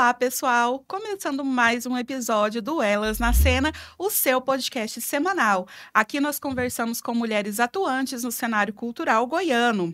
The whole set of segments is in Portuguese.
Olá, pessoal! Começando mais um episódio do Elas na Cena, o seu podcast semanal. Aqui nós conversamos com mulheres atuantes no cenário cultural goiano.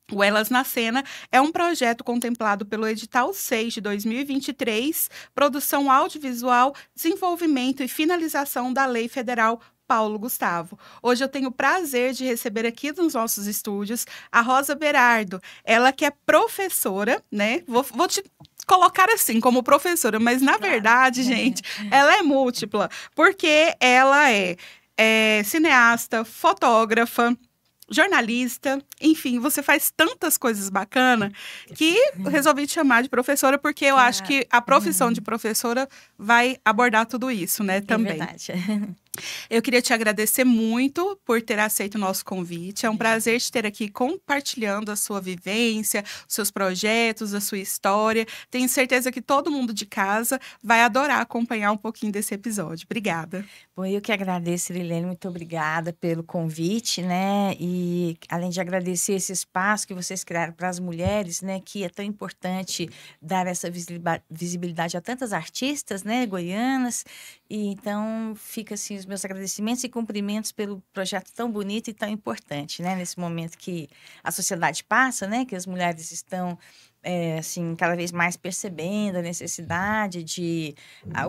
O Elas na Cena é um projeto contemplado pelo Edital 6 de 2023, produção audiovisual, desenvolvimento e finalização da Lei Federal Paulo Gustavo. Hoje eu tenho o prazer de receber aqui nos nossos estúdios a Rosa Berardo, ela que é professora, né? Vou te colocar assim, como professora, mas na verdade, gente, ela é múltipla, porque ela é cineasta, fotógrafa, jornalista, enfim, você faz tantas coisas bacanas que resolvi te chamar de professora, porque eu acho que a profissão de professora vai abordar tudo isso, né, também. É verdade. Eu queria te agradecer muito por ter aceito o nosso convite. É um prazer te ter aqui compartilhando a sua vivência, os seus projetos, a sua história. Tenho certeza que todo mundo de casa vai adorar acompanhar um pouquinho desse episódio. Obrigada. Bom, eu que agradeço, Lilene, muito obrigada pelo convite, né? E além de agradecer esse espaço que vocês criaram para as mulheres, né? Que é tão importante dar essa visibilidade a tantas artistas, né? Goianas. E então, fica assim os meus agradecimentos e cumprimentos pelo projeto tão bonito e tão importante, né? Nesse momento que a sociedade passa, né? Que as mulheres estão assim, cada vez mais percebendo a necessidade de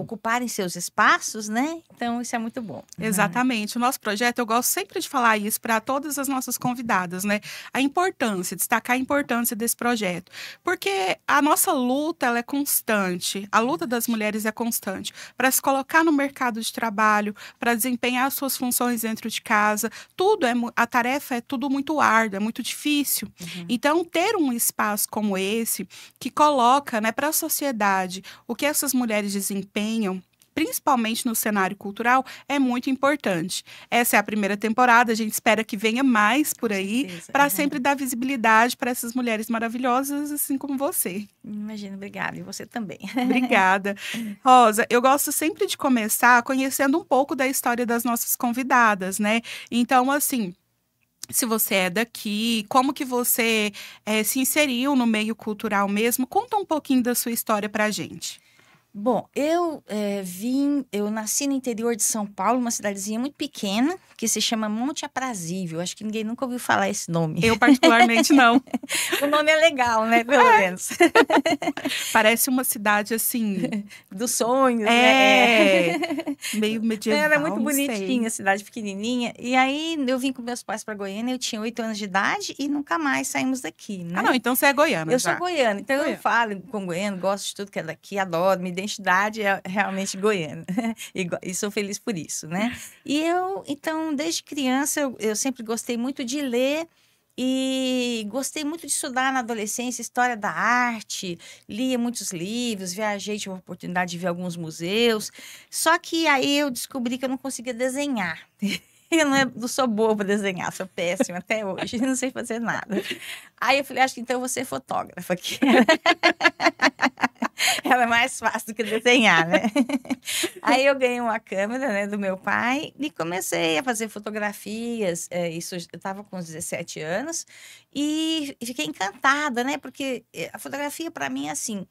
ocuparem seus espaços, né? Então, isso é muito bom. Exatamente. O nosso projeto, eu gosto sempre de falar isso para todas as nossas convidadas, né? A importância, destacar a importância desse projeto. Porque a nossa luta, ela é constante. A luta das mulheres é constante. Para se colocar no mercado de trabalho, para desempenhar suas funções dentro de casa, a tarefa é tudo muito árdua, é muito difícil. Então, ter um espaço como esse, que coloca, né, para a sociedade o que essas mulheres desempenham, principalmente no cenário cultural, é muito importante. Essa é a primeira temporada, a gente espera que venha mais por aí, para sempre dar visibilidade para essas mulheres maravilhosas, assim como você. Imagina, obrigada. E você também. Obrigada. Rosa, eu gosto sempre de começar conhecendo um pouco da história das nossas convidadas, né? Então, assim, se você é daqui, como que você se inseriu no meio cultural mesmo? Conta um pouquinho da sua história pra gente. Bom, eu nasci no interior de São Paulo, uma cidadezinha muito pequena, que se chama Monte Aprazível. Acho que ninguém nunca ouviu falar esse nome. Eu, particularmente, não. O nome é legal, né? Pelo menos. Parece uma cidade, assim... Dos sonhos, né? Meio medieval, era muito bonitinha, cidade pequenininha. E aí, eu vim com meus pais para Goiânia, eu tinha 8 anos de idade e nunca mais saímos daqui, né? Ah, não, então você é goiana Eu já. sou goiana, então eu falo com goiano, gosto de tudo que é daqui, adoro, minha identidade é realmente goiana. E sou feliz por isso, né? E então, desde criança, eu sempre gostei muito de ler e gostei muito de estudar na adolescência história da arte, lia muitos livros, viajei, tive a oportunidade de ver alguns museus. Só que aí eu descobri que eu não conseguia desenhar. Eu não sou boa para desenhar, sou péssima até hoje, não sei fazer nada. Aí eu falei, acho que então eu vou ser fotógrafa aqui. Ela é mais fácil do que desenhar, né? Aí eu ganhei uma câmera, né, do meu pai e comecei a fazer fotografias. Eu estava com 17 anos e fiquei encantada, né? Porque a fotografia para mim é assim.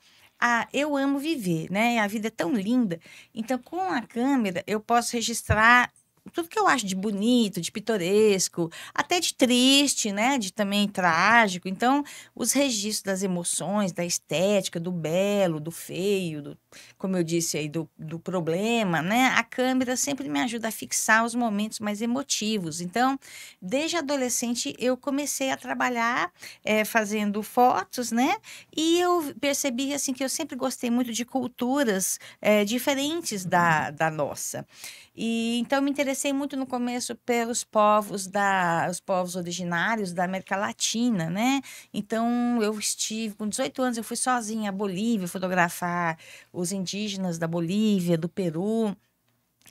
Eu amo viver, né? A vida é tão linda. Então, com a câmera, eu posso registrar tudo que eu acho de bonito, de pitoresco, até de triste, né? De também trágico. Então, os registros das emoções, da estética, do belo, do feio, como eu disse aí, do problema, né? A câmera sempre me ajuda a fixar os momentos mais emotivos. Então, desde adolescente, eu comecei a trabalhar fazendo fotos, né? E eu percebi, assim, que eu sempre gostei muito de culturas diferentes da nossa. E então me interessei muito no começo pelos povos os povos originários da América Latina, né? Então eu estive com 18 anos, eu fui sozinha à Bolívia fotografar os indígenas da Bolívia, do Peru.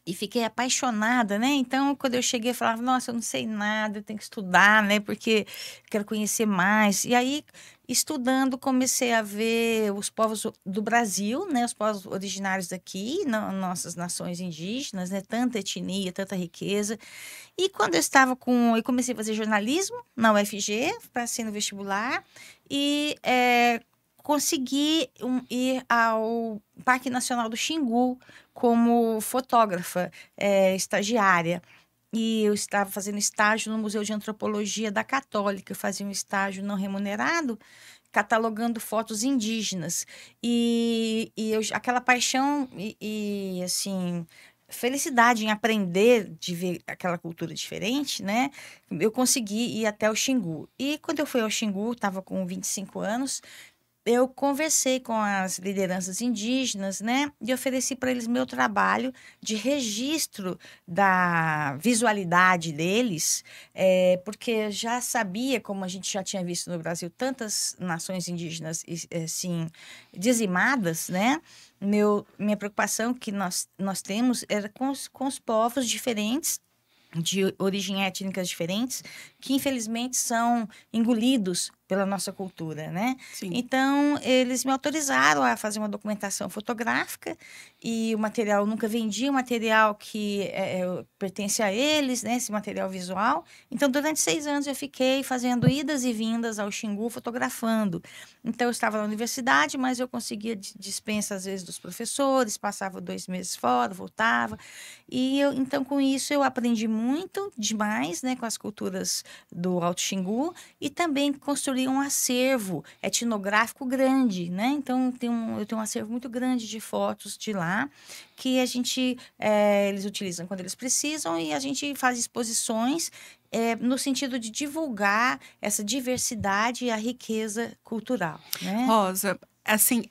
E fiquei apaixonada, né? Então, quando eu cheguei, eu falava, nossa, eu não sei nada, eu tenho que estudar, né? Porque quero conhecer mais. E aí, estudando, comecei a ver os povos do Brasil, né? Os povos originários daqui, nossas nações indígenas, né? Tanta etnia, tanta riqueza. E quando eu comecei a fazer jornalismo na UFG, passei no vestibular. E consegui ir ao Parque Nacional do Xingu como fotógrafa, estagiária. E eu estava fazendo estágio no Museu de Antropologia da Católica. Eu fazia um estágio não remunerado, catalogando fotos indígenas. Aquela paixão assim, felicidade em aprender de ver aquela cultura diferente, né? Eu consegui ir até o Xingu. E quando eu fui ao Xingu, estava com 25 anos, eu conversei com as lideranças indígenas, né? E ofereci para eles meu trabalho de registro da visualidade deles, porque eu já sabia, como a gente já tinha visto no Brasil, tantas nações indígenas assim, dizimadas, né? Minha preocupação que nós temos era com os povos diferentes, de origem étnicas diferentes, que infelizmente são engolidos pela nossa cultura, né? Sim. Então, eles me autorizaram a fazer uma documentação fotográfica e o material eu nunca vendi, o material que pertence a eles, né? Esse material visual. Então, durante 6 anos eu fiquei fazendo idas e vindas ao Xingu, fotografando. Então, eu estava na universidade, mas eu conseguia dispensa, às vezes, dos professores, passava 2 meses fora, voltava. Então, com isso, eu aprendi muito demais, né? Com as culturas do Alto Xingu e também construí um acervo etnográfico grande, né? Então, eu tenho um acervo muito grande de fotos de lá, que eles utilizam quando eles precisam e a gente faz exposições no sentido de divulgar essa diversidade e a riqueza cultural, né? Rosa, assim,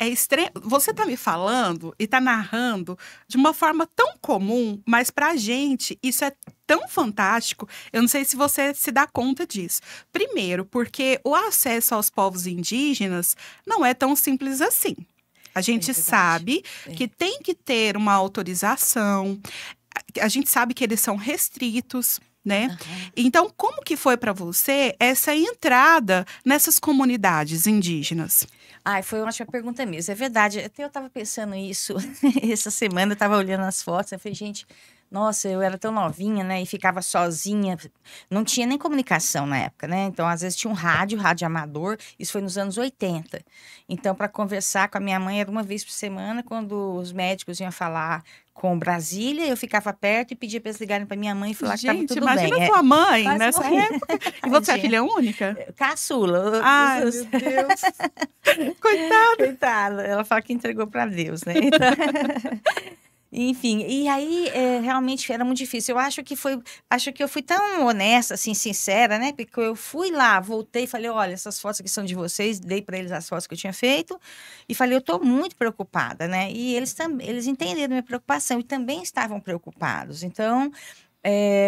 você está me falando e está narrando de uma forma tão comum, mas para a gente isso é tão fantástico. Eu não sei se você se dá conta disso. Primeiro, porque o acesso aos povos indígenas não é tão simples assim. A gente sabe que tem que ter uma autorização, a gente sabe que eles são restritos, né? Uhum. Então, como que foi para você essa entrada nessas comunidades indígenas? Foi uma ótima pergunta mesmo. É verdade. Até eu estava pensando isso essa semana, eu estava olhando as fotos, eu falei, gente, nossa, eu era tão novinha, né? E ficava sozinha. Não tinha nem comunicação na época, né? Então, às vezes tinha um rádio amador. Isso foi nos anos 80. Então, para conversar com a minha mãe, era uma vez por semana, quando os médicos iam falar com Brasília, eu ficava perto e pedia para eles ligarem para minha mãe e falar que estava tudo bem. Imagina sua mãe Quase nessa morri. época. E você é filha única? Caçula. Ai, meu Deus. Coitada. Coitada. Ela fala que entregou para Deus, né? Então... Enfim, e aí realmente era muito difícil. Acho que eu fui tão honesta, assim, sincera, né? Porque eu fui lá, voltei e falei, olha, essas fotos aqui são de vocês, dei para eles as fotos que eu tinha feito e falei, eu estou muito preocupada, né? E eles entenderam minha preocupação e também estavam preocupados. Então,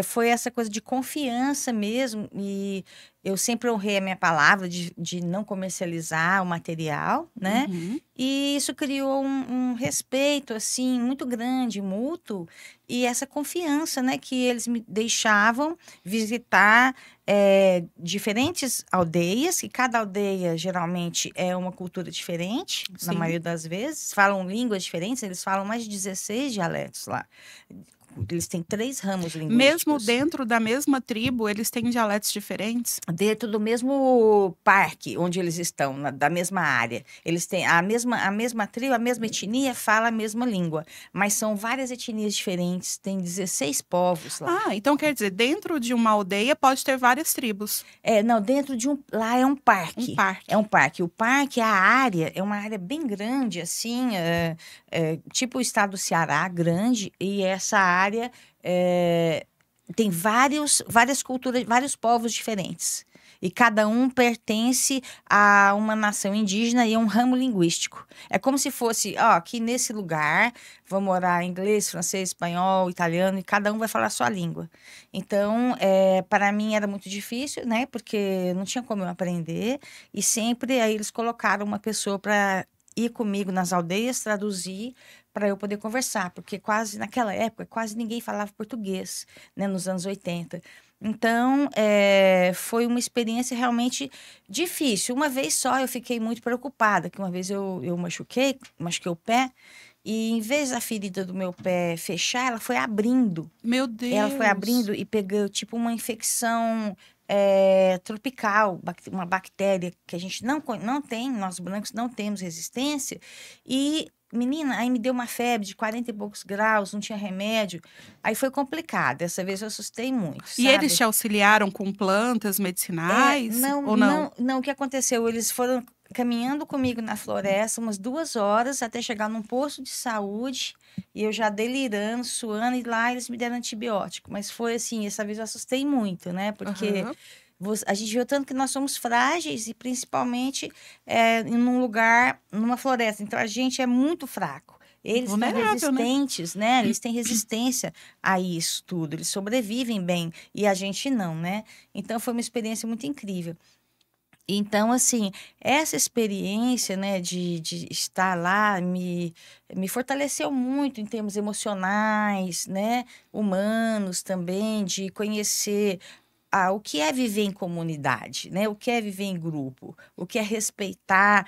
foi essa coisa de confiança mesmo, e eu sempre honrei a minha palavra de não comercializar o material, né? Uhum. E isso criou um respeito, assim, muito grande, mútuo, e essa confiança, né? Que eles me deixavam visitar diferentes aldeias, e cada aldeia, geralmente, é uma cultura diferente, na Sim. maioria das vezes. Falam línguas diferentes, eles falam mais de 16 dialetos lá. Eles têm 3 ramos linguísticos. Mesmo dentro da mesma tribo, eles têm dialetos diferentes? Dentro do mesmo parque onde eles estão, da mesma área. Eles têm a mesma tribo, a mesma etnia, fala a mesma língua. Mas são várias etnias diferentes, tem 16 povos lá. Então quer dizer, dentro de uma aldeia pode ter várias tribos. Não, dentro de lá é um parque. Um parque. É um parque. O parque, a área, é uma área bem grande, assim, tipo o estado do Ceará, grande, e essa área tem várias culturas, vários povos diferentes. E cada um pertence a uma nação indígena e a um ramo linguístico. É como se fosse, aqui nesse lugar vão morar inglês, francês, espanhol, italiano, e cada um vai falar a sua língua. Então, para mim era muito difícil, né? Porque não tinha como eu aprender. E sempre aí eles colocaram uma pessoa para ir comigo nas aldeias, traduzir, para eu poder conversar, porque naquela época, quase ninguém falava português, né, nos anos 80. Então, foi uma experiência realmente difícil. Uma vez só eu fiquei muito preocupada, que uma vez eu machuquei o pé, e em vez da ferida do meu pé fechar, ela foi abrindo. Meu Deus! Ela foi abrindo e pegou, tipo, uma infecção tropical, uma bactéria que a gente não tem, nós brancos não temos resistência. E, menina, aí me deu uma febre de 40 e poucos graus, não tinha remédio. Aí foi complicado. Dessa vez eu assustei muito, E eles sabe? te auxiliaram com plantas medicinais ou não? Não, o que aconteceu? Eles foram caminhando comigo na floresta umas 2 horas até chegar num posto de saúde e eu já delirando, suando, e lá eles me deram antibiótico. Mas foi assim, essa vez eu assustei muito, né? Porque Aham. a gente viu tanto que nós somos frágeis e principalmente num lugar, numa floresta. Então a gente é muito fraco. Eles são Vulnerável, né? resistentes, né? Eles têm resistência a isso tudo. Eles sobrevivem bem e a gente não, né? Então foi uma experiência muito incrível. Então, assim, essa experiência, né, de estar lá me fortaleceu muito em termos emocionais, né, humanos também, de conhecer o que é viver em comunidade, né, o que é viver em grupo, o que é respeitar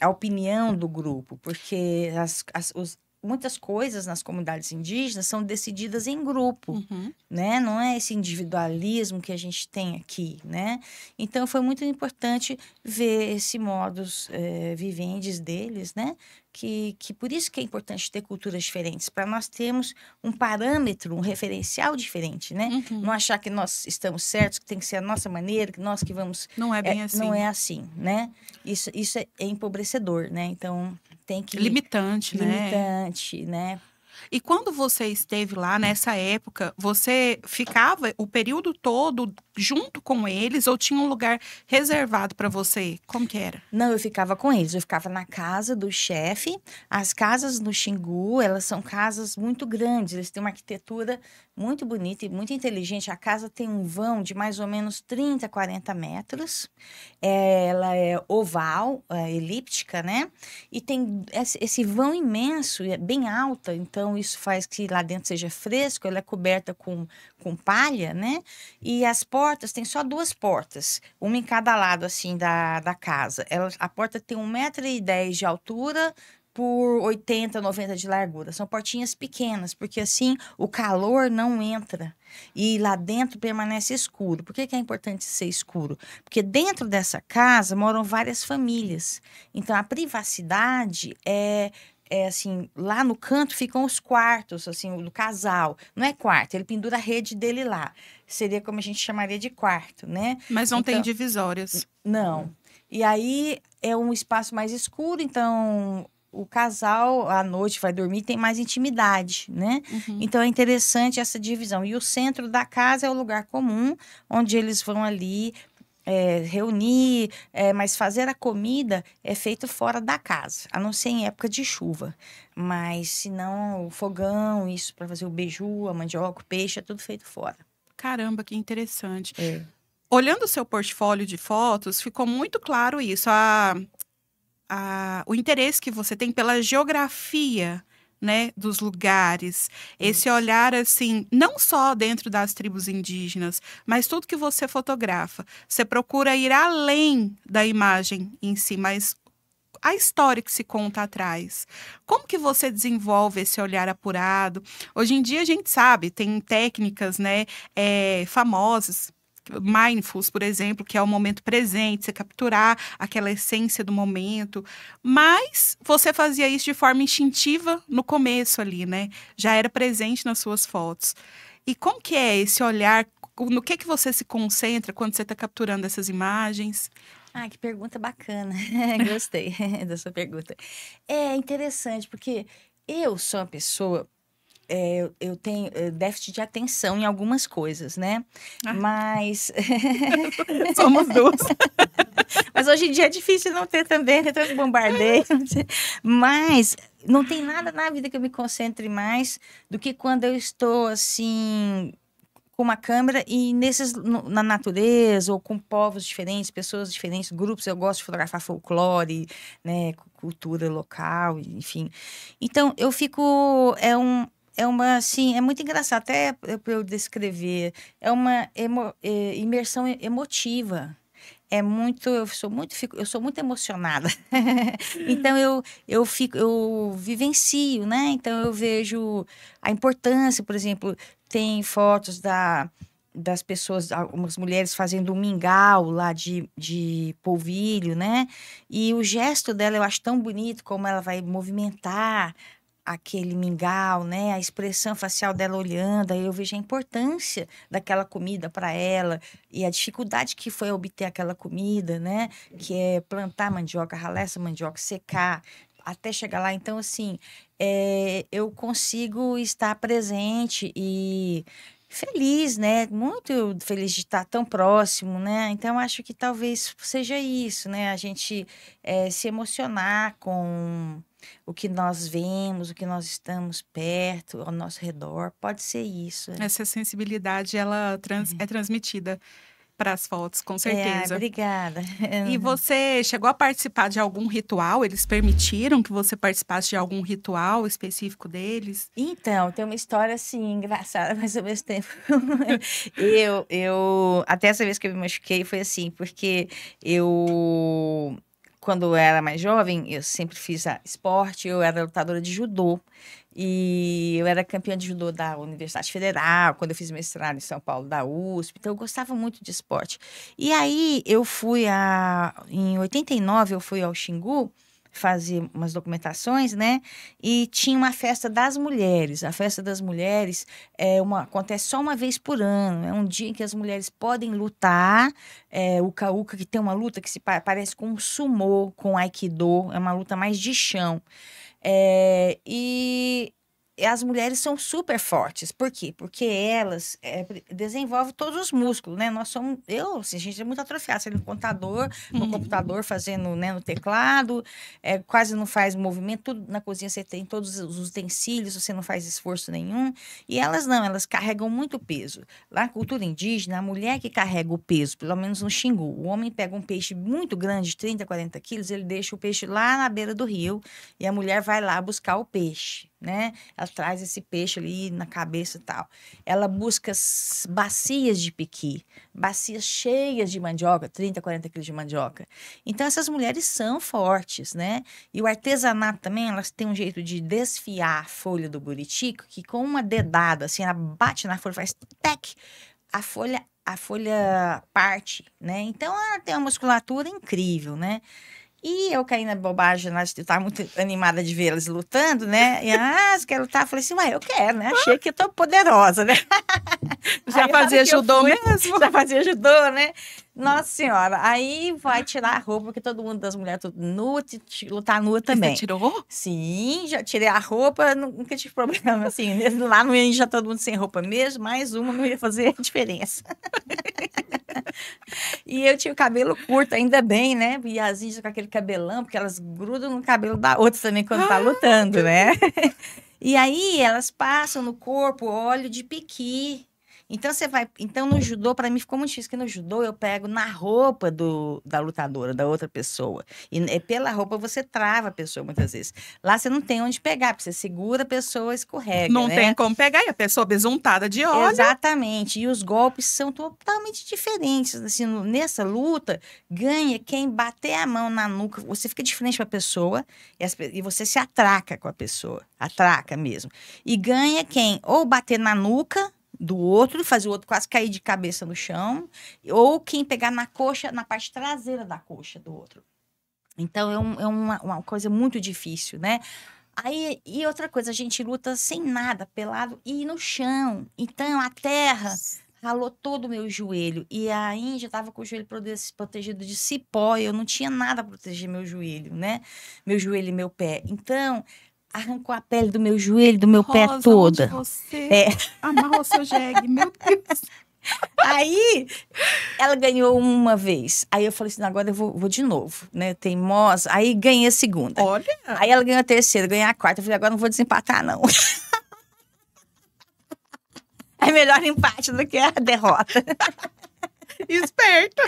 a opinião do grupo, porque muitas coisas nas comunidades indígenas são decididas em grupo, Uhum. né? Não é esse individualismo que a gente tem aqui, né? Então, foi muito importante ver esse modus vivendi deles, né? Que por isso que é importante ter culturas diferentes, para nós termos um parâmetro, um referencial diferente, né? Não Uhum. achar que nós estamos certos, que tem que ser a nossa maneira, que nós que vamos... Não é bem Não assim. é assim, né? Isso é empobrecedor, né? Então, tem que... Limitante, né? Limitante, né? E quando você esteve lá nessa época, você ficava o período todo junto com eles ou tinha um lugar reservado para você? Como que era? Não, eu ficava com eles. Eu ficava na casa do chefe. As casas no Xingu, elas são casas muito grandes. Eles têm uma arquitetura muito bonita e muito inteligente. A casa tem um vão de mais ou menos 30, 40 metros. Ela é oval, elíptica, né? E tem esse vão imenso, é bem alta. Então, isso faz que lá dentro seja fresco. Ela é coberta com palha, né? E as portas, tem só 2 portas, uma em cada lado, assim, da casa. A porta tem 1,10 m de altura por 80, 90 de largura. São portinhas pequenas, porque assim o calor não entra. E lá dentro permanece escuro. Por que é importante ser escuro? Porque dentro dessa casa moram várias famílias. Então, a privacidade é assim, lá no canto ficam os quartos, assim, do casal. Não é quarto, ele pendura a rede dele lá. Seria como a gente chamaria de quarto, né? Mas não tem Então, divisórias. não. E aí é um espaço mais escuro, então o casal à noite vai dormir, tem mais intimidade, né? Uhum. Então é interessante essa divisão. E o centro da casa é o lugar comum, onde eles vão ali reunir, mas fazer a comida é feito fora da casa, a não ser em época de chuva. Mas se não, o fogão, isso para fazer o beiju, a mandioca, o peixe, é tudo feito fora. Caramba, que interessante. É. Olhando o seu portfólio de fotos, ficou muito claro isso, o interesse que você tem pela geografia, né, dos lugares, esse Isso. olhar assim, não só dentro das tribos indígenas, mas tudo que você fotografa, você procura ir além da imagem em si, mas a história que se conta atrás. Como que você desenvolve esse olhar apurado? Hoje em dia a gente sabe, tem técnicas, né, famosas, mindfulness, por exemplo, que é o momento presente, você capturar aquela essência do momento. Mas você fazia isso de forma instintiva no começo ali, né? Já era presente nas suas fotos. E como que é esse olhar? No que você se concentra quando você está capturando essas imagens? Ah, que pergunta bacana. Gostei da sua pergunta. É interessante, porque eu sou uma pessoa, eu tenho déficit de atenção em algumas coisas, né? Ah, Mas, somos duas. mas hoje em dia é difícil não ter também, tem tanto bombardeio. Mas não tem nada na vida que eu me concentre mais do que quando eu estou assim com uma câmera e na natureza ou com povos diferentes, pessoas diferentes, grupos. Eu gosto de fotografar folclore, né, cultura local, enfim. Então eu fico uma assim, é muito engraçado até para eu descrever. É uma imersão emotiva. Eu sou muito emocionada. Então eu vivencio, né? Então eu vejo a importância, por exemplo, tem fotos das pessoas, algumas mulheres fazendo um mingau lá de polvilho, né? E o gesto dela eu acho tão bonito, como ela vai movimentar aquele mingau, né? A expressão facial dela olhando, aí eu vejo a importância daquela comida para ela e a dificuldade que foi obter aquela comida, né? Que é plantar mandioca, ralar essa mandioca, secar, até chegar lá. Então, assim, eu consigo estar presente e feliz, né? Muito feliz de estar tão próximo, né? Então, acho que talvez seja isso, né? A gente se emocionar com o que nós vemos, o que nós estamos perto, ao nosso redor. Pode ser isso. Essa sensibilidade, ela é transmitida para as fotos, com certeza. Obrigada. E você chegou a participar de algum ritual? Eles permitiram que você participasse de algum ritual específico deles? Então, tem uma história, assim, engraçada, mas ao mesmo tempo... Até essa vez que eu me machuquei foi assim, porque quando eu era mais jovem, eu sempre fiz esporte, eu era lutadora de judô. E eu era campeã de judô da Universidade Federal, quando eu fiz mestrado em São Paulo, da USP. Então, eu gostava muito de esporte. E aí, em 89, eu fui ao Xingu fazer umas documentações, né? E tinha uma festa das mulheres. A festa das mulheres acontece só uma vez por ano. É um dia em que as mulheres podem lutar. O Uka-Uka, que tem uma luta que se parece com um sumô, com aikido. É uma luta mais de chão. E as mulheres são super fortes. Por quê? Porque elas desenvolvem todos os músculos, né? A gente é muito atrofiada. Você no computador, fazendo, né, no teclado, quase não faz movimento. Tudo na cozinha você tem todos os utensílios, você não faz esforço nenhum. E elas não, elas carregam muito peso. Lá na cultura indígena, a mulher que carrega o peso, pelo menos no Xingu, o homem pega um peixe muito grande, de 30, 40 quilos, ele deixa o peixe lá na beira do rio e a mulher vai lá buscar o peixe, né? Ela traz esse peixe ali na cabeça e tal. Ela busca bacias de piqui, bacias cheias de mandioca, 30, 40 quilos de mandioca. Então, essas mulheres são fortes, né? E o artesanato também, elas têm um jeito de desfiar a folha do buritico, que com uma dedada, assim, ela bate na folha, faz tec, a folha parte, né? Então, ela tem uma musculatura incrível, né? E eu caí na bobagem, eu estava muito animada de ver elas lutando, né? E, você quer lutar? Eu falei assim, eu quero, né? Achei que eu tô poderosa, né? Já fazia judô mesmo? Já fazia judô, né? Nossa Senhora. Aí vai tirar a roupa, porque todo mundo das mulheres tudo nua, lutar nua também. Você tirou? Sim, já tirei a roupa, nunca tive problema, assim. Lá no ia já todo mundo sem roupa mesmo, mais uma não ia fazer diferença. E eu tinha o cabelo curto, ainda bem, né? E as índias com aquele cabelão, porque elas grudam no cabelo da outra também quando tá lutando, né? E aí elas passam no corpo óleo de piqui. Então no judô, para mim ficou muito difícil, porque no judô eu pego na roupa da lutadora, da outra pessoa. E pela roupa você trava a pessoa muitas vezes. Lá você não tem onde pegar, porque você segura a pessoa, escorrega, Não né? tem como pegar, e a pessoa besuntada de óleo. Exatamente. E os golpes são totalmente diferentes. Assim, nessa luta, ganha quem bater a mão na nuca. Você fica de frente para a pessoa e você se atraca com a pessoa. Atraca mesmo. E ganha quem ou bater na nuca do outro, fazer o outro quase cair de cabeça no chão, ou quem pegar na coxa, na parte traseira da coxa do outro. Então, é uma coisa muito difícil, né? Aí, e outra coisa, a gente luta sem nada, pelado e no chão. Então, a terra ralou todo o meu joelho. E a Índia estava com o joelho protegido de cipó, e eu não tinha nada para proteger meu joelho, né? Meu joelho e meu pé. Então, arrancou a pele do meu joelho, do meu pé toda. Você amarrou seu jegue, meu Deus. Aí, ela ganhou uma vez. Aí eu falei assim, agora eu vou de novo, né? Teimosa. Aí ganhei a segunda. Olha. Aí ela ganhou a terceira, ganhei a quarta. Eu falei, agora não vou desempatar, não. É melhor empate do que a derrota. Esperto.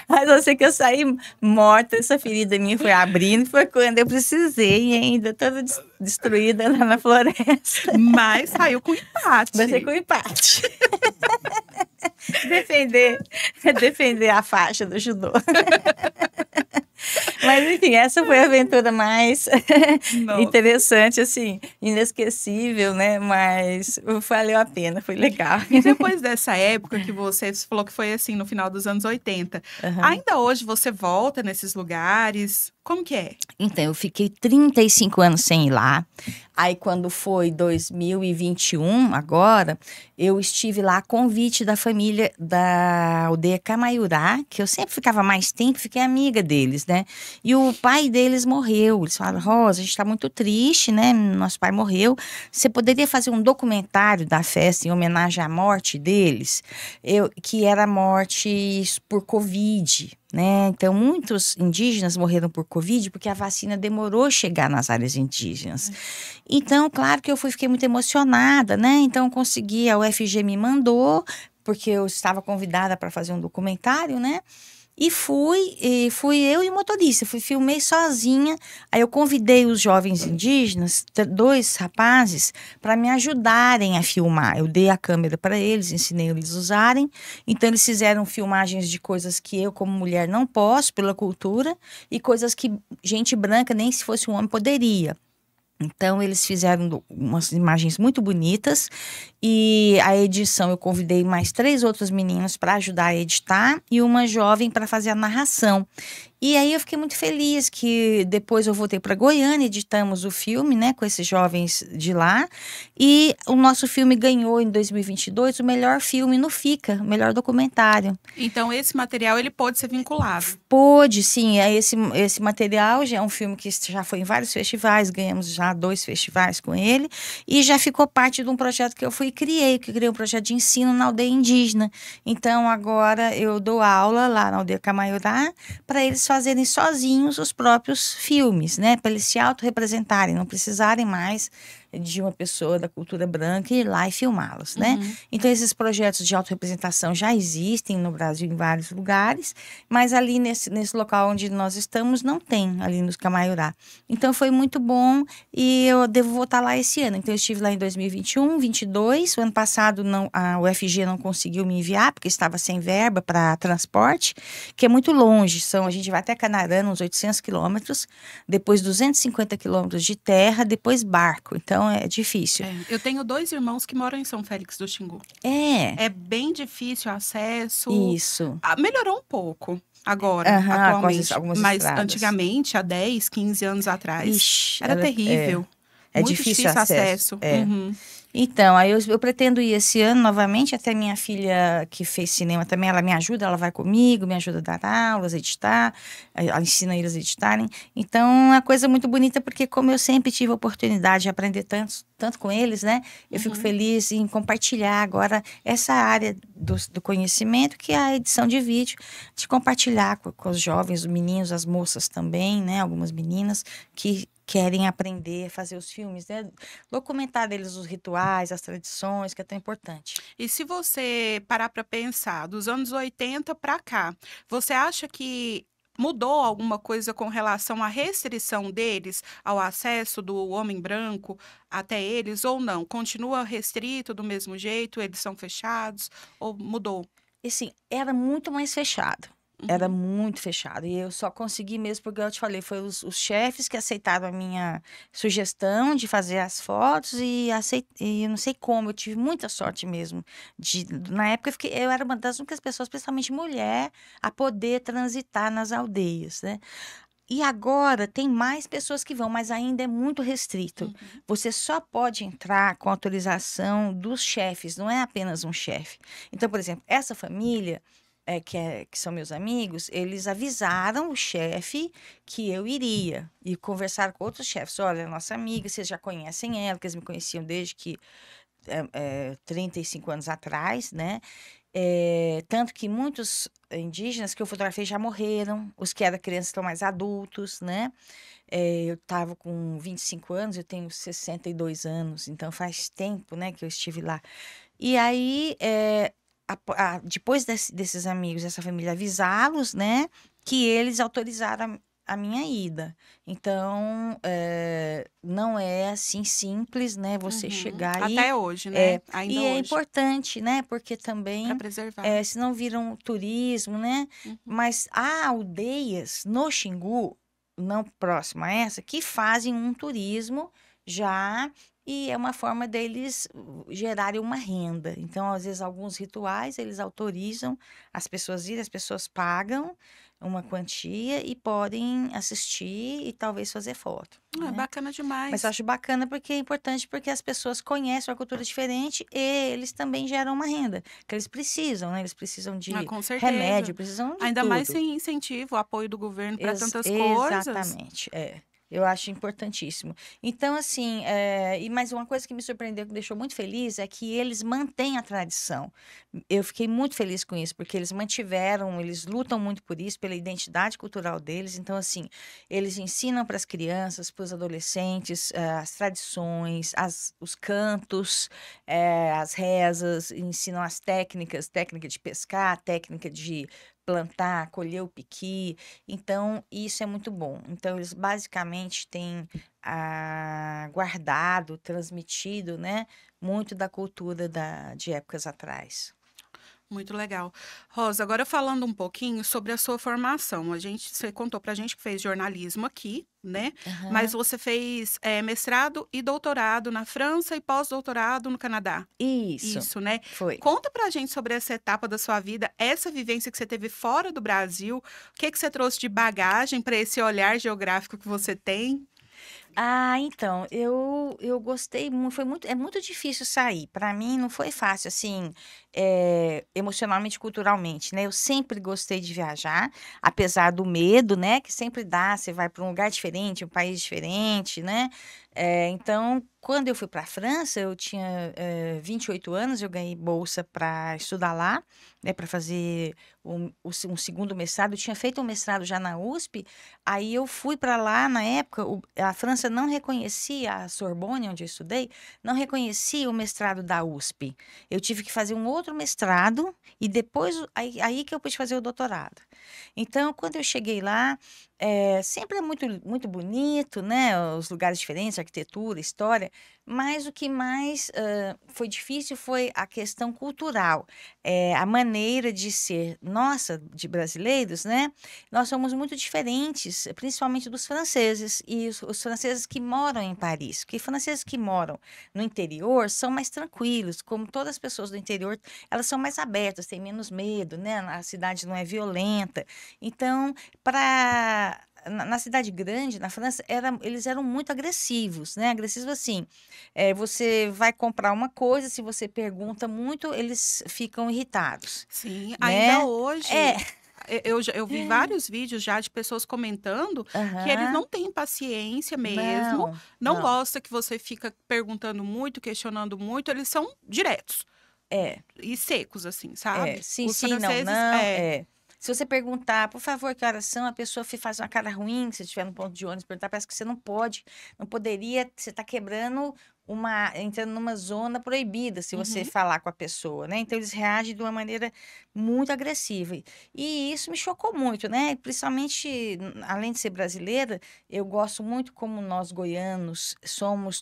Mas eu sei que eu saí morta, essa ferida minha foi abrindo, foi quando eu precisei, ainda toda destruída lá na floresta. Mas saiu com empate. Vai ser com empate. defender a faixa do judô. Mas Mas, enfim, essa foi a aventura mais Nossa. interessante, assim, inesquecível, né? Mas valeu a pena, foi legal. E depois dessa época que você falou que foi assim, no final dos anos 80, Aham. ainda hoje você volta nesses lugares? Como que é? Então, eu fiquei 35 anos sem ir lá. Aí, quando foi 2021, agora, eu estive lá a convite da família da aldeia Camaiurá, que eu sempre ficava mais tempo, fiquei amiga deles, né? E o pai deles morreu. Eles falaram, Rosa, a gente está muito triste, né? Nosso pai morreu. Você poderia fazer um documentário da festa em homenagem à morte deles? Que era morte por Covid, né? Então, muitos indígenas morreram por Covid porque a vacina demorou a chegar nas áreas indígenas. Então, claro que fiquei muito emocionada, né? Então, consegui, a UFG me mandou, porque eu estava convidada para fazer um documentário, né? E fui eu e o motorista, filmei sozinha. Aí eu convidei os jovens indígenas, 2 rapazes, para me ajudarem a filmar. Eu dei a câmera para eles, ensinei eles a usarem. Então eles fizeram filmagens de coisas que eu, como mulher, não posso pela cultura, e coisas que gente branca, nem se fosse um homem, poderia. Então, eles fizeram umas imagens muito bonitas e a edição eu convidei mais 3 outros meninos para ajudar a editar e uma jovem para fazer a narração. E aí eu fiquei muito feliz que depois eu voltei para Goiânia, editamos o filme, né, com esses jovens de lá, e o nosso filme ganhou em 2022 o melhor filme no FICA, o melhor documentário. Então, esse material ele pode ser vinculado. Pôde, sim. Esse material já é um filme que já foi em vários festivais, ganhamos já 2 festivais com ele, e já ficou parte de um projeto que eu criei um projeto de ensino na aldeia indígena. Então, agora eu dou aula lá na aldeia Camaiurá para eles fazerem sozinhos os próprios filmes, né? Para eles se autorrepresentarem, não precisarem mais de uma pessoa da cultura branca ir lá e filmá-los, né? Então, esses projetos de autorrepresentação já existem no Brasil em vários lugares, mas ali nesse local onde nós estamos não tem, ali nos Camaiurá. Então, foi muito bom e eu devo voltar lá esse ano. Então, eu estive lá em 2021, 22. O ano passado a UFG não conseguiu me enviar, porque estava sem verba para transporte, que é muito longe. A gente vai até Canarana, uns 800 quilômetros, depois 250 quilômetros de terra, depois barco. Então, é difícil. Eu tenho 2 irmãos que moram em São Félix do Xingu. É. É bem difícil o acesso. Isso. Melhorou um pouco agora, atualmente. Algumas mas estradas. antigamente, há 10, 15 anos atrás, Ixi, era terrível. É Muito difícil acesso. Uhum. Então, aí eu pretendo ir esse ano novamente, até minha filha que fez cinema também, ela me ajuda, ela vai comigo, me ajuda a dar aulas, a editar, ela ensina eles a editarem. Então, é uma coisa muito bonita, porque como eu sempre tive a oportunidade de aprender tanto com eles, né? Eu fico feliz em compartilhar agora essa área do conhecimento, que é a edição de vídeo, de compartilhar com os jovens, os meninos, as moças também, né? Algumas meninas que querem aprender a fazer os filmes, né? Documentar deles os rituais, as tradições, que é tão importante. E se você parar para pensar, dos anos 80 para cá, você acha que mudou alguma coisa com relação à restrição deles ao acesso do homem branco até eles ou não? Continua restrito do mesmo jeito? Eles são fechados ou mudou? E assim, era muito mais fechado. Era muito fechado. E eu só consegui mesmo, porque eu te falei, foi os chefes que aceitaram a minha sugestão de fazer as fotos e eu não sei como, eu tive muita sorte mesmo. Na época, eu era uma das únicas pessoas, principalmente mulher, a poder transitar nas aldeias, né? E agora tem mais pessoas que vão, mas ainda é muito restrito. Você só pode entrar com autorização dos chefes, não é apenas um chefe. Então, por exemplo, essa família, que são meus amigos, eles avisaram o chefe que eu iria e conversaram com outros chefes. Olha, nossa amiga, vocês já conhecem ela, que eles me conheciam desde que 35 anos atrás, né? Tanto que muitos indígenas que eu fotografei já morreram, os que eram crianças estão mais adultos, né? Eu estava com 25 anos, eu tenho 62 anos, então faz tempo, né, que eu estive lá. E aí, depois desses amigos, dessa família, avisá-los, né, que eles autorizaram a minha ida. Então, não é assim simples, né, você chegar aí. Até hoje, né? Ainda E hoje. é importante, né, porque também, Para preservar. se não viram turismo, né, mas há aldeias no Xingu não próxima a essa, que fazem um turismo já, e é uma forma deles gerarem uma renda. Então, às vezes, alguns rituais eles autorizam as pessoas irem, as pessoas pagam uma quantia e podem assistir e talvez fazer foto, É né? bacana Mas eu demais. acho bacana porque é importante, porque as pessoas conhecem uma cultura diferente e eles também geram uma renda, que eles precisam, né? Eles precisam Ah, de com certeza. remédio, precisam de Ainda mais tudo. sem incentivo, o apoio do governo para tantas coisas. Exatamente, é. Eu acho importantíssimo. Então, assim, mas uma coisa que me surpreendeu, que me deixou muito feliz, é que eles mantêm a tradição. Eu fiquei muito feliz com isso, porque eles mantiveram, eles lutam muito por isso, pela identidade cultural deles. Então, assim, eles ensinam para as crianças, para os adolescentes, as tradições, os cantos, as rezas, ensinam as técnicas, técnica de pescar, técnica de plantar, colher o piqui. Então, isso é muito bom. Então, eles basicamente têm guardado, transmitido, né, muito da cultura de épocas atrás. Muito legal. Rosa, agora falando um pouquinho sobre a sua formação. Você contou pra gente que fez jornalismo aqui, né? Mas Aham. você fez mestrado e doutorado na França e pós-doutorado no Canadá. Isso, Isso, né? foi. Conta pra gente sobre essa etapa da sua vida, essa vivência que você teve fora do Brasil. O que que você trouxe de bagagem para esse olhar geográfico que você tem? Então, eu gostei muito, é muito difícil sair. Para mim não foi fácil, assim, emocionalmente, culturalmente, né? Eu sempre gostei de viajar, apesar do medo, né? Que sempre dá, você vai para um lugar diferente, um país diferente, né? Então, quando eu fui para a França, eu tinha 28 anos, eu ganhei bolsa para estudar lá, né? Para fazer um segundo mestrado. Eu tinha feito um mestrado já na USP. Aí eu fui para lá na época, a França não reconhecia, a Sorbonne, onde eu estudei, não reconhecia o mestrado da USP. Eu tive que fazer um outro mestrado e depois, aí que eu pude fazer o doutorado. Então, quando eu cheguei lá, sempre é muito, muito bonito, né? Os lugares diferentes, arquitetura, história, mas o que mais foi difícil foi a questão cultural, a maneira de ser nossa, de brasileiros, né? Nós somos muito diferentes, principalmente dos franceses, e os franceses que moram em Paris, porque franceses que moram no interior são mais tranquilos, como todas as pessoas do interior, elas são mais abertas, têm menos medo, né? A cidade não é violenta. Então, na cidade grande, na França, eles eram muito agressivos, né? Agressivos assim. Você vai comprar uma coisa, se você pergunta muito, eles ficam irritados, Sim, ainda né? É, hoje eu vi vários vídeos já de pessoas comentando que eles aham. não têm paciência mesmo, Não, não não. gosta que você fica perguntando muito, questionando muito, eles são diretos É, e secos, assim, sabe? sim, Os sim, não, franceses, não, é. Se você perguntar, por favor, que horas são, a pessoa faz uma cara ruim, se você estiver no ponto de ônibus, perguntar, parece que você não pode, não poderia, você está quebrando entrando numa zona proibida se você uhum, falar com a pessoa, né? Então eles reagem de uma maneira muito agressiva. E isso me chocou muito, né? Principalmente, além de ser brasileira, eu gosto muito como nós goianos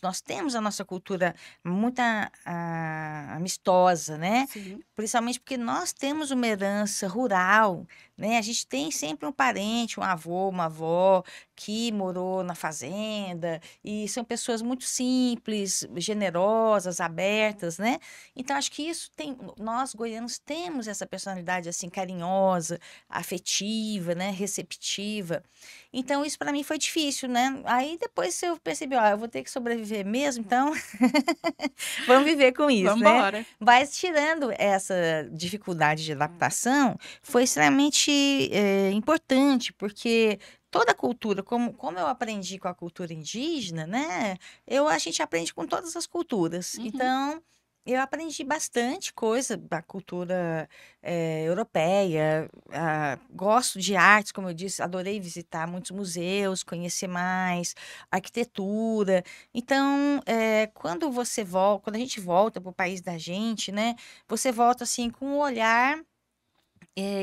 nós temos a nossa cultura muito amistosa, né? sim, Principalmente porque nós temos uma herança rural, né? A gente tem sempre um parente, um avô, uma avó que morou na fazenda e são pessoas muito simples, generosas, abertas, né? Então acho que nós goianos temos essa personalidade assim carinhosa, afetiva, né? Receptiva. Então isso para mim foi difícil, né? Aí depois eu percebi, ó, eu vou ter que sobreviver mesmo, então vamos viver com isso, vamos né? embora. Mas tirando essa dificuldade de adaptação, foi extremamente importante, porque toda a cultura, como eu aprendi com a cultura indígena, né? A gente aprende com todas as culturas. Uhum. Então, eu aprendi bastante coisa da cultura europeia. Gosto de artes, como eu disse, adorei visitar muitos museus, conhecer mais arquitetura. Então, quando a gente volta para o país da gente, né? Você volta assim com um olhar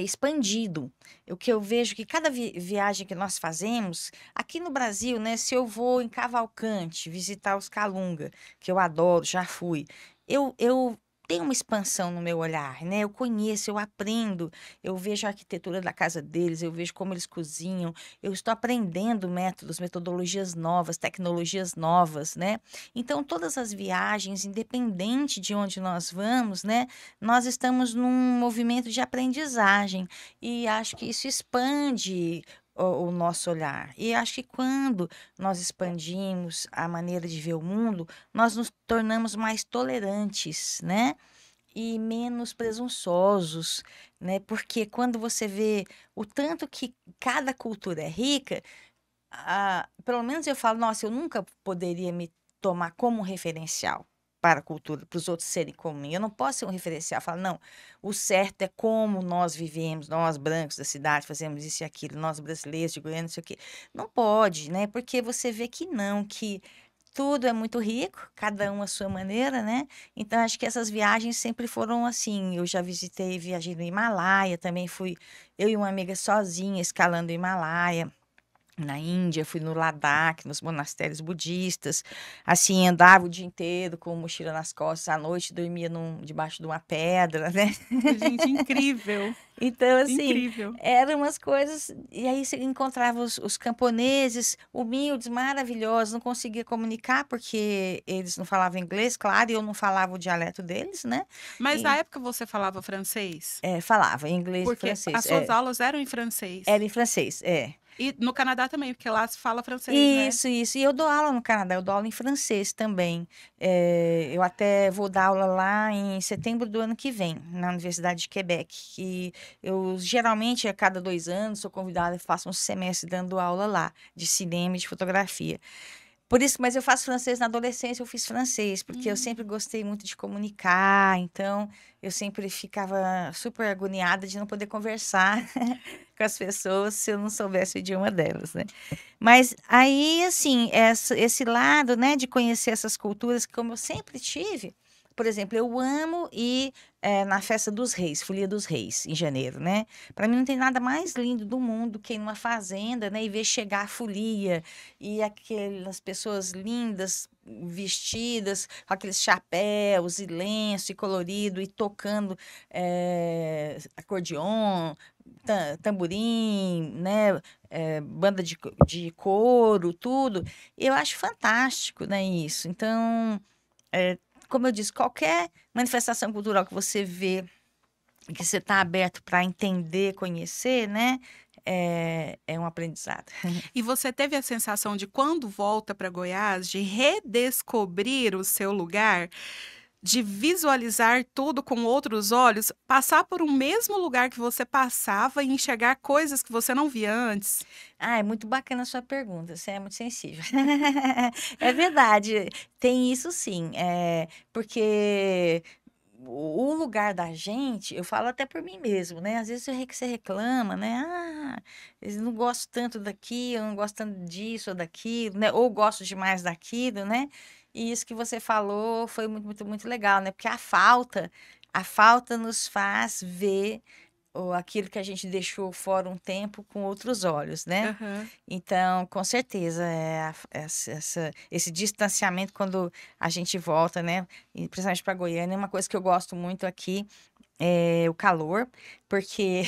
expandido. O que eu vejo que cada viagem que nós fazemos, aqui no Brasil, né? Se eu vou em Cavalcante visitar os Calunga, que eu adoro, já fui, eu tenho uma expansão no meu olhar, né? Eu conheço, eu aprendo, eu vejo a arquitetura da casa deles, eu vejo como eles cozinham, eu estou aprendendo métodos, metodologias novas, tecnologias novas, né? Então, todas as viagens, independente de onde nós vamos, né? Nós estamos num movimento de aprendizagem e acho que isso expande o nosso olhar. E acho que quando nós expandimos a maneira de ver o mundo, nós nos tornamos mais tolerantes, né? E menos presunçosos, né? Porque quando você vê o tanto que cada cultura é rica, pelo menos eu falo, nossa, eu nunca poderia me tomar como referencial para a cultura, para os outros serem como mim. Eu não posso ser um referencial, falar, não, o certo é como nós vivemos, nós brancos da cidade fazemos isso e aquilo, nós brasileiros de Goiânia, não sei o quê. Não pode, né? Porque você vê que não, que tudo é muito rico, cada um à sua maneira, né? Então, acho que essas viagens sempre foram assim. Eu já visitei, viajei no Himalaia, também fui eu e uma amiga sozinha escalando o Himalaia. Na Índia, fui no Ladakh, nos monastérios budistas, assim, andava o dia inteiro com mochila nas costas, à noite dormia debaixo de uma pedra, né? Gente, incrível, Então, assim, incrível. eram umas coisas. E aí você encontrava os camponeses, humildes, maravilhosos, não conseguia comunicar porque eles não falavam inglês, claro, e eu não falava o dialeto deles, né? Mas na E, época você falava francês? falava inglês e Porque francês. as suas aulas eram em francês. Era em francês, é. E no Canadá também, porque lá se fala francês, né? Isso. E eu dou aula no Canadá, eu dou aula em francês também. Eu até vou dar aula lá em setembro do ano que vem, na Universidade de Quebec. E eu, geralmente, a cada 2 anos, sou convidada e faço um semestre dando aula lá, de cinema e de fotografia. Por isso, mas eu faço francês na adolescência, eu fiz francês, porque eu sempre gostei muito de comunicar, então eu sempre ficava super agoniada de não poder conversar com as pessoas se eu não soubesse o idioma delas, né? Mas aí, assim, esse lado, né, de conhecer essas culturas, como eu sempre tive, por exemplo, eu amo ir na Festa dos Reis, Folia dos Reis, em janeiro, né? Para mim não tem nada mais lindo do mundo que ir numa fazenda, né, e ver chegar a folia e aquelas pessoas lindas, vestidas, com aqueles chapéus e lenço e colorido e tocando acordeon, tamborim, né? Banda de couro, tudo. Eu acho fantástico, né, isso. Então, é, como eu disse, qualquer manifestação cultural que você vê, que você está aberto para entender, conhecer, né? É um aprendizado. E você teve a sensação de, quando volta para Goiás, de redescobrir o seu lugar, de visualizar tudo com outros olhos, passar por um mesmo lugar que você passava e enxergar coisas que você não via antes? É muito bacana a sua pergunta, você é muito sensível. É verdade, tem isso sim, porque o lugar da gente, eu falo até por mim mesmo, né? Às vezes você reclama, né? Eu não gosto tanto daqui, eu não gosto tanto disso ou daquilo, né? Ou gosto demais daquilo, né? E isso que você falou foi muito, muito, muito legal, né? Porque a falta nos faz ver aquilo que a gente deixou fora um tempo com outros olhos, né? Aham. Então, com certeza, esse distanciamento quando a gente volta, né? E principalmente para Goiânia, é uma coisa que eu gosto muito aqui. É o calor, porque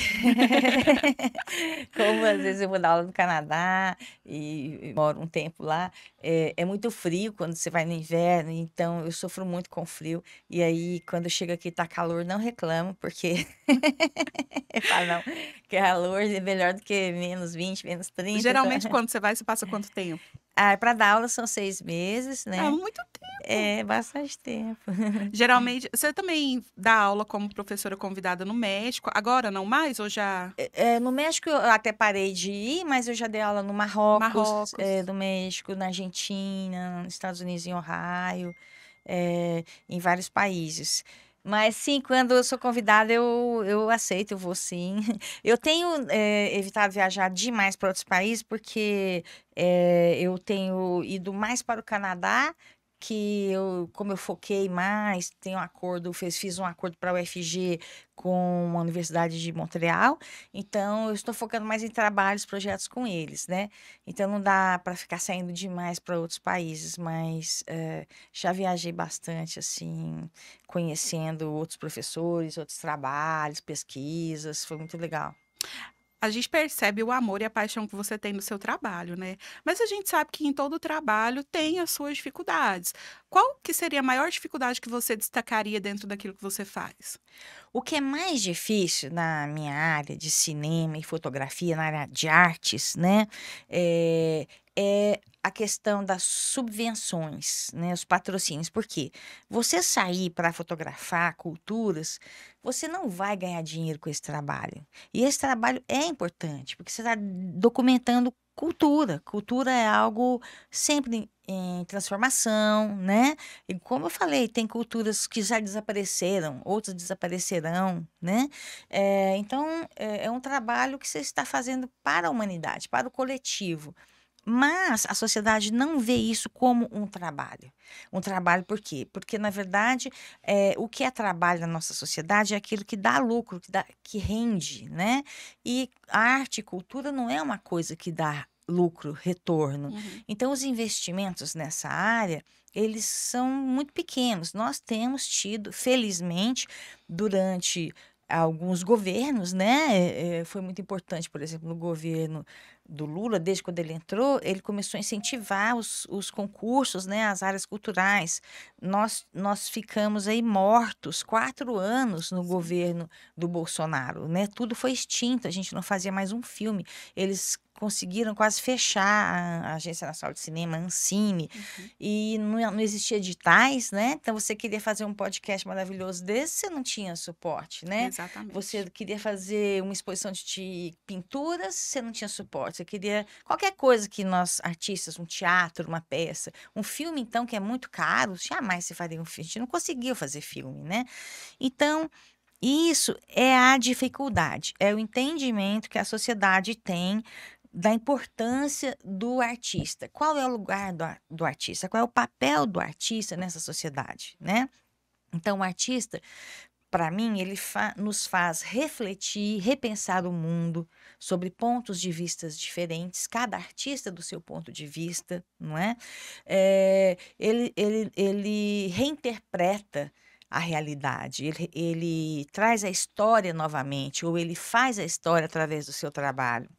como às vezes eu vou dar aula no Canadá e moro um tempo lá, é muito frio quando você vai no inverno, então eu sofro muito com frio. E aí, quando eu chego aqui e tá calor, não reclamo, porque eu falo, não, calor é melhor do que -20, -30. Então. Geralmente, quando você vai, você passa quanto tempo? Para dar aula são 6 meses, É né? muito tempo. É bastante tempo. Geralmente, você também dá aula como professora convidada no México. Agora não mais, ou já? No México eu até parei de ir, mas eu já dei aula no Marrocos, Marrocos. do México, na Argentina, nos Estados Unidos, em Ohio, em vários países. Mas sim, quando eu sou convidada, eu aceito, eu vou sim. Eu tenho evitado viajar demais para outros países, porque eu tenho ido mais para o Canadá, que como eu foquei mais, tenho um acordo, fiz um acordo para a UFG com a Universidade de Montreal, então eu estou focando mais em trabalhos, projetos com eles, né? Então não dá para ficar saindo demais para outros países, mas já viajei bastante, assim, conhecendo outros professores, outros trabalhos, pesquisas, foi muito legal. A gente percebe o amor e a paixão que você tem no seu trabalho, né? Mas a gente sabe que em todo trabalho tem as suas dificuldades. Qual que seria a maior dificuldade que você destacaria dentro daquilo que você faz? O que é mais difícil na minha área de cinema e fotografia, na área de artes, né, é a questão das subvenções, né, os patrocínios. Por quê? Você sair para fotografar culturas, você não vai ganhar dinheiro com esse trabalho. E esse trabalho é importante, porque você está documentando cultura. Cultura é algo sempre em transformação, né? E como eu falei, tem culturas que já desapareceram, outras desaparecerão, né? Então, é um trabalho que você está fazendo para a humanidade, para o coletivo. Mas a sociedade não vê isso como um trabalho. Um trabalho por quê? Porque, na verdade, o que é trabalho na nossa sociedade é aquilo que dá lucro, que rende, né? E a arte e cultura não é uma coisa que dá lucro, retorno. Uhum. Então, os investimentos nessa área, eles são muito pequenos. Nós temos tido, felizmente, durante alguns governos, né? Foi muito importante, por exemplo, no governo do Lula, desde quando ele entrou, ele começou a incentivar os concursos, né, as áreas culturais. Nós ficamos aí mortos 4 anos no Sim. governo do Bolsonaro, né? Tudo foi extinto, a gente não fazia mais um filme. Eles conseguiram quase fechar a Agência Nacional de Cinema, a Ancine, Uhum. e não existia editais, né? Então você queria fazer um podcast maravilhoso desse, você não tinha suporte, né? Você Exatamente. queria fazer uma exposição de pinturas, você não tinha suporte. Você queria qualquer coisa que nós, artistas, um teatro, uma peça, um filme, então, que é muito caro, jamais se faria um filme. A gente não conseguiu fazer filme, né? Então, isso é a dificuldade, é o entendimento que a sociedade tem da importância do artista. Qual é o lugar do artista? Qual é o papel do artista nessa sociedade, né? Então, o artista, para mim, ele nos faz refletir, repensar o mundo sobre pontos de vistas diferentes, cada artista do seu ponto de vista, não é? Ele reinterpreta a realidade, ele traz a história novamente, ou ele faz a história através do seu trabalho.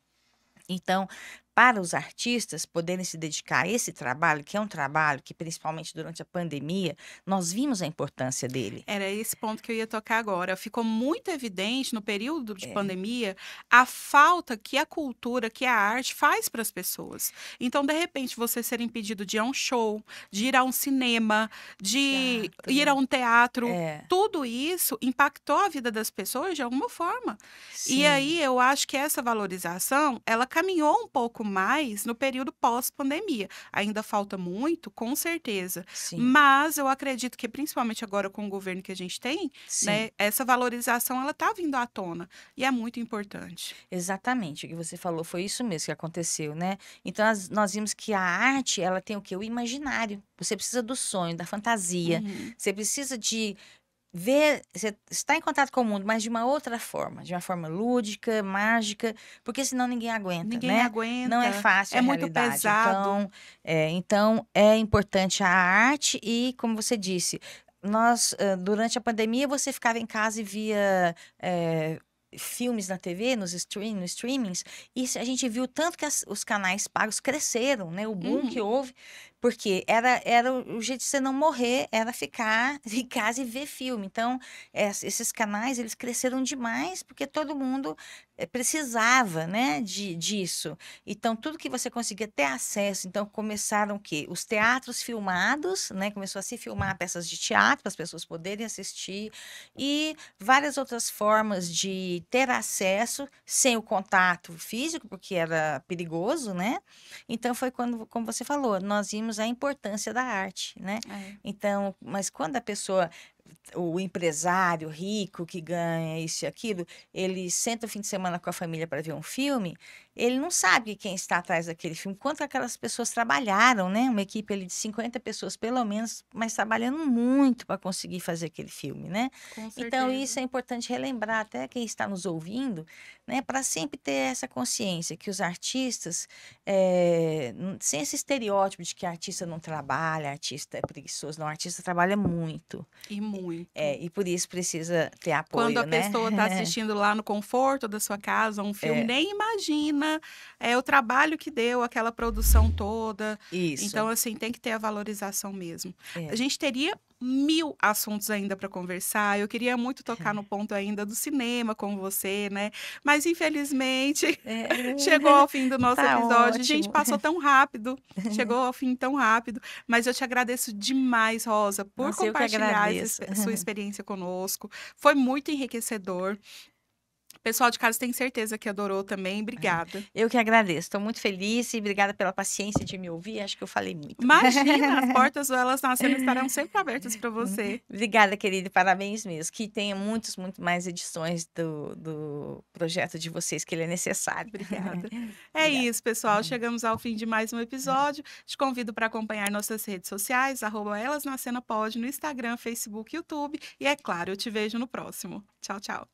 Então, para os artistas poderem se dedicar a esse trabalho, que é um trabalho que, principalmente durante a pandemia, nós vimos a importância dele. Era esse ponto que eu ia tocar agora. Ficou muito evidente no período de É, pandemia a falta que a cultura, que a arte faz para as pessoas. Então, de repente, você ser impedido de ir a um show, de ir a um cinema, de ir a teatro, um teatro, é, tudo isso impactou a vida das pessoas de alguma forma. E sim, aí eu acho que essa valorização, ela caminhou um pouco mais no período pós-pandemia. Ainda falta muito, com certeza. sim, Mas eu acredito que, principalmente agora com o governo que a gente tem, sim. né, essa valorização ela está vindo à tona e é muito importante. Exatamente, o que você falou foi isso mesmo que aconteceu, né? Então, nós vimos que a arte, ela tem o quê? O imaginário. Você precisa do sonho, da fantasia. Uhum. Você precisa de ver, você está em contato com o mundo, mas de uma outra forma, de uma forma lúdica, mágica, porque senão ninguém aguenta, Ninguém né? Não é aguenta, fácil é a muito realidade. pesado. Então é importante a arte e, como você disse, durante a pandemia, você ficava em casa e via filmes na TV, nos streamings, e a gente viu tanto que os canais pagos cresceram, né? O boom que Uhum. houve, porque era o jeito de você não morrer, era ficar em casa e ver filme. Então, esses canais, eles cresceram demais, porque todo mundo precisava, né, disso. Então, tudo que você conseguia ter acesso. Então, começaram o quê? Os teatros filmados, né? Começou a se filmar peças de teatro para as pessoas poderem assistir e várias outras formas de ter acesso sem o contato físico, porque era perigoso, né? Então, foi quando, como você falou, nós vimos a importância da arte, né? É. Então, mas quando a pessoa o empresário rico que ganha isso e aquilo, ele senta o fim de semana com a família para ver um filme, ele não sabe quem está atrás daquele filme, quanto aquelas pessoas trabalharam, né? Uma equipe ali de 50 pessoas, pelo menos, mas trabalhando muito para conseguir fazer aquele filme, né? Com Então, certeza. isso é importante relembrar até quem está nos ouvindo, né? Para sempre ter essa consciência que os artistas, sem esse estereótipo de que artista não trabalha, artista é preguiçoso, não, artista trabalha muito. E muito. E por isso precisa ter Quando apoio, a né? pessoa está assistindo lá no conforto da sua casa um filme, É. nem imagina o trabalho que deu aquela produção toda. Isso. Então, assim, tem que ter a valorização mesmo. É. A gente teria 1000 assuntos ainda para conversar. Eu queria muito tocar no ponto ainda do cinema com você, né? Mas, infelizmente, chegou ao fim do nosso Tá episódio. Gente, ótimo. passou tão rápido. Chegou ao fim tão rápido. Mas eu te agradeço demais, Rosa, por Nossa, eu que compartilhar agradeço. sua experiência conosco. Foi muito enriquecedor. Pessoal de casa tem certeza que adorou também. Obrigada. Eu que agradeço. Estou muito feliz e obrigada pela paciência de me ouvir. Acho que eu falei muito. Imagina, as portas do Elas na Cena estarão sempre abertas para você. Obrigada, querida. Parabéns mesmo. Que tenha muito mais edições do projeto de vocês, que ele é necessário. Obrigada. É isso, pessoal. Chegamos ao fim de mais um episódio. Te convido para acompanhar nossas redes sociais, @elasnacenapod, no Instagram, Facebook, YouTube. E, é claro, eu te vejo no próximo. Tchau, tchau.